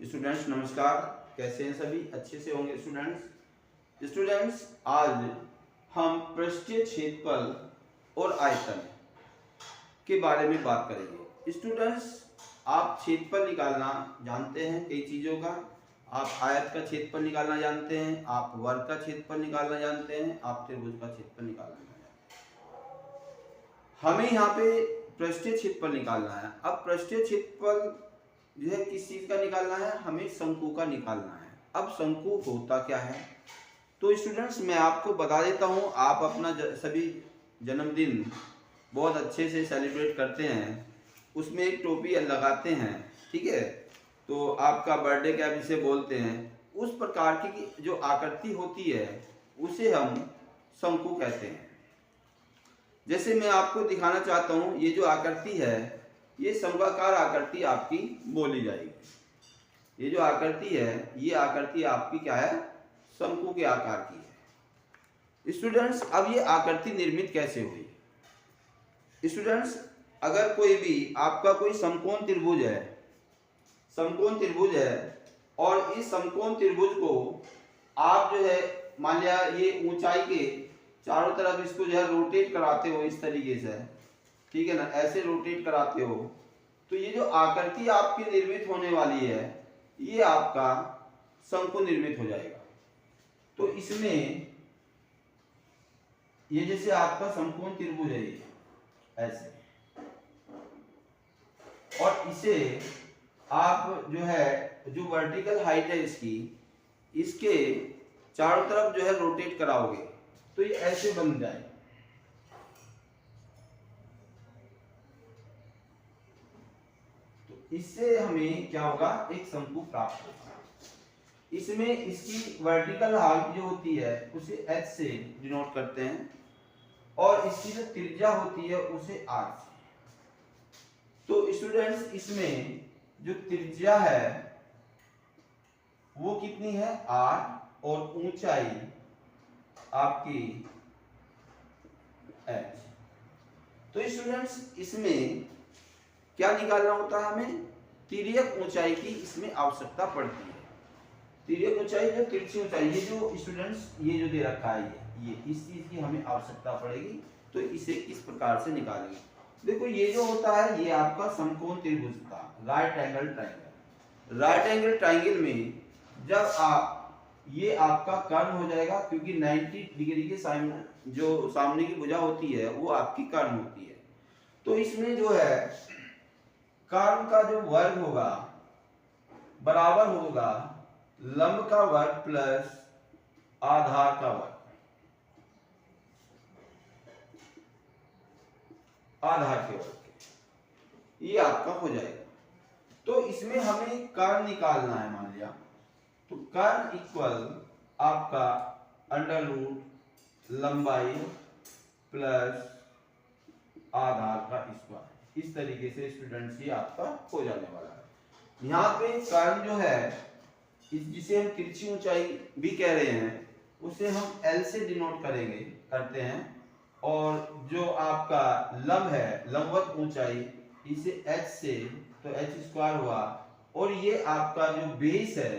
Students नमस्कार, कैसे हैं सभी? अच्छे से होंगे स्टूडेंट्स आज हम पृष्ठीय क्षेत्रफल और आयतन के बारे में बात करेंगे। स्टूडेंट्स, आप क्षेत्रफल निकालना जानते हैं कई चीज़ों का। आप आयत का क्षेत्रफल निकालना जानते हैं, आप वर्ग का क्षेत्रफल निकालना जानते हैं, आप त्रिभुज का क्षेत्रफल निकालना जानते हैं। हमें यहाँ पे पृष्ठीय क्षेत्रफल निकालना है। अब पृष्ठीय क्षेत्रफल जो है किस चीज का निकालना है? हमें शंकु का निकालना है। अब शंकु होता क्या है? तो स्टूडेंट्स मैं आपको बता देता हूँ। आप अपना सभी जन्मदिन बहुत अच्छे से सेलिब्रेट करते हैं, उसमें एक टोपी लगाते हैं, ठीक है? तो आपका बर्थडे क्या जिसे बोलते हैं, उस प्रकार की जो आकृति होती है उसे हम शंकु कहते हैं। जैसे मैं आपको दिखाना चाहता हूँ, ये जो आकृति है ये शंक्वाकार आकृति आपकी बोली जाएगी। ये जो आकृति है ये आकृति आपकी क्या है? शंकु के आकार की है। स्टूडेंट्स, अब ये आकृति निर्मित कैसे हुई? स्टूडेंट्स, अगर कोई भी आपका कोई समकोण त्रिभुज है और इस समकोण त्रिभुज को आप जो है मान लिया ये ऊंचाई के चारों तरफ इसको जो है रोटेट कराते हो इस तरीके से, ठीक है ना, ऐसे रोटेट कराते हो, तो ये जो आकृति आपकी निर्मित होने वाली है ये आपका शंकु निर्मित हो जाएगा। तो इसमें ये जैसे आपका समकोण त्रिभुज है ये ऐसे, और इसे आप जो है जो वर्टिकल हाइट है इसके चारों तरफ जो है रोटेट कराओगे तो ये ऐसे बन जाएगा। इससे हमें क्या होगा? एक शंकु प्राप्त होगा। इसमें इसकी वर्टिकल हाइट जो होती है उसे h से डिनोट करते हैं और इसकी जो त्रिज्या होती है उसे r से। तो स्टूडेंट्स, इसमें जो त्रिज्या है वो कितनी है? r, और ऊंचाई आपकी h। तो स्टूडेंट्स, इसमें क्या निकालना होता है? हमें तिर्यक ऊंचाई की इसमें आवश्यकता पड़ती है। तिर्यक ऊंचाई जो तिरछी ऊंचाई, ये जो स्टूडेंट्स ये जो दे रखा है ये इस चीज की हमें आवश्यकता पड़ेगी। तो इसे किस प्रकार से निकालेंगे? देखो, ये जो होता है ये आपका समकोण त्रिभुज था, right angle triangle. Right angle triangle में जब आप ये आपका कर्ण हो जाएगा, क्योंकि 90 डिग्री के सामने की भुजा होती है वो आपकी कर्ण होती है। तो इसमें जो है कर्ण का जो वर्ग होगा बराबर होगा लंब का वर्ग प्लस आधार का वर्ग, आधार के वर्ग के, ये आपका हो जाएगा। तो इसमें हमें कर्ण निकालना है। मान लिया तो कर्ण इक्वल आपका अंडर रूट लंबाई प्लस आधार का स्क्वायर। इस तरीके से स्टूडेंट्स ये आपका हो जाने वाला है। यहाँ पे कर्ण जो है जिसे हम तिरछी ऊंचाई भी कह रहे हैं उसे हम L से डिनोट करते हैं, और जो आपका लंब है लंबवत ऊंचाई इसे h से, तो h स्क्वायर हुआ, और ये आपका जो बेस है,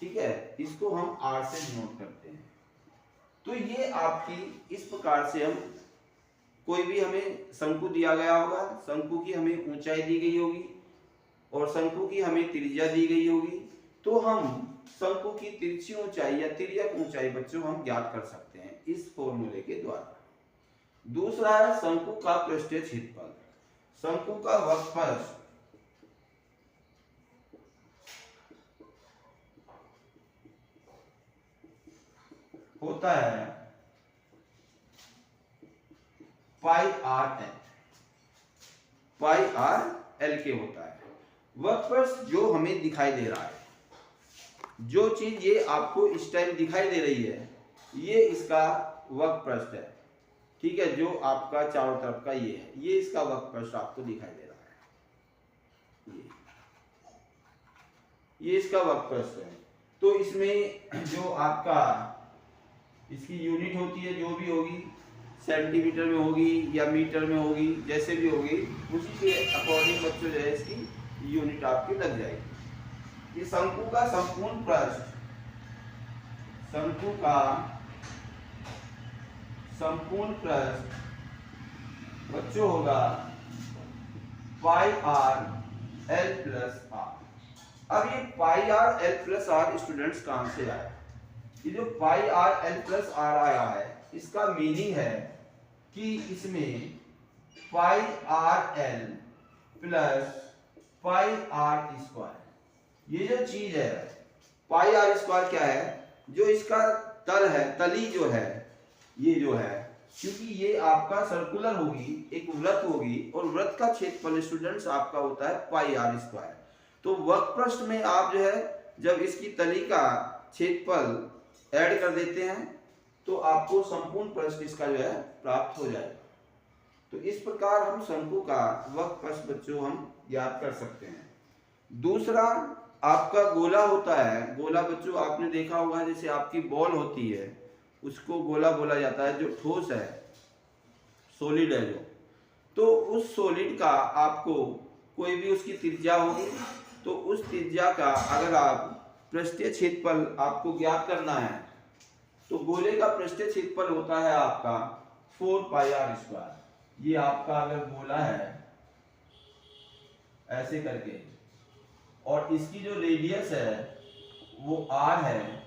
ठीक है, इसको हम r से डिनोट करते हैं। तो ये आपकी इस प्रकार से हम कोई भी हमें शंकु दिया गया होगा, शंकु की हमें ऊंचाई दी गई होगी और शंकु की हमें त्रिज्या दी गई होगी, तो हम शंकु की तिरछी ऊंचाई या तिर्यक ऊंचाई बच्चों हम ज्ञात कर सकते हैं इस फॉर्मूले के द्वारा। दूसरा है शंकु का पृष्ठीय क्षेत्रफल। शंकु का वक्रपृष्ठ होता है पाई आर एल के होता है। वक्रपृष्ठ जो हमें दिखाई दे रहा है, जो चीज ये आपको इस टाइम दिखाई दे रही है ये इसका वक्रपृष्ठ है, ठीक है, जो आपका चारों तरफ का ये है, ये इसका वक्रपृष्ठ आपको दिखाई दे रहा है, ये इसका वक्रपृष्ठ है। तो इसमें जो आपका इसकी यूनिट होती है जो भी होगी, सेंटीमीटर में होगी या मीटर में होगी, जैसे भी होगी उसी के अकॉर्डिंग बच्चों जो है इसकी यूनिट आपकी लग जाएगी। कि शंकु का संपूर्ण पृष्ठ, शंकु का संपूर्ण पृष्ठ बच्चों होगा pi R L plus R. अब ये pi R L plus R students कहां से आया? ये जो pi R L plus R आया है, इसका मीनिंग है कि इसमें pi R L plus pi R square, ये जो चीज है पाई आर स्क्वायर क्या है? जो इसका तल है, तली जो है, ये जो है, क्योंकि ये आपका सर्कुलर होगी, एक वृत्त होगी, और वृत्त का क्षेत्रफल स्टूडेंट्स आपका होता है पाई आर स्क्वायर। तो वक्रपृष्ठ में आप जो है जब इसकी तली का क्षेत्रफल ऐड कर देते हैं तो आपको संपूर्ण पृष्ठ इसका जो है प्राप्त हो जाएगा। तो इस प्रकार हम शंकु का वक्रपृष्ठ बच्चों हम याद कर सकते हैं। दूसरा आपका गोला होता है। गोला बच्चों आपने देखा होगा, जैसे आपकी बॉल होती है उसको गोला बोला जाता है, जो ठोस है, सॉलिड है जो। तो उस सॉलिड का आपको कोई भी उसकी त्रिज्या होगी, तो उस त्रिज्या का अगर आप पृष्ठीय क्षेत्रफल आपको ज्ञात करना है तो गोले का पृष्ठीय क्षेत्रफल होता है आपका 4 पाई आर स्क्वायर। ये आपका अगर गोला है ऐसे करके, और इसकी जो रेडियस है वो आर है,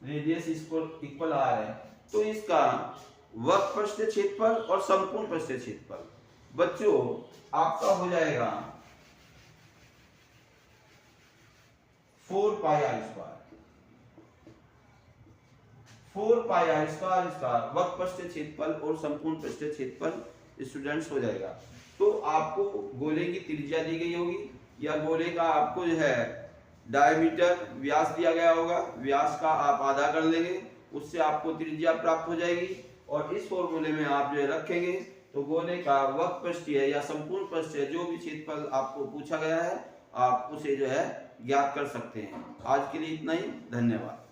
रेडियस इसको इक्वल आर है, तो इसका वक्रपृष्ठीय क्षेत्रफल और संपूर्ण पृष्ठीय क्षेत्रफल बच्चों आपका हो जाएगा 4 pi R square. 4 pi R square इसका वक्रपृष्ठीय क्षेत्रफल और संपूर्ण पृष्ठीय क्षेत्रफल स्टूडेंट्स हो जाएगा। तो आपको गोले की त्रिज्या दी गई होगी, या गोले का आपको जो है डायमीटर व्यास दिया गया होगा, व्यास का आप आधा कर लेंगे, उससे आपको त्रिज्या प्राप्त हो जाएगी, और इस फॉर्मूले में आप जो है रखेंगे तो गोले का वक्रपृष्ठीय या संपूर्ण पृष्ठीय जो भी क्षेत्रफल आपको पूछा गया है आप उसे जो है ज्ञात कर सकते हैं। आज के लिए इतना ही, धन्यवाद।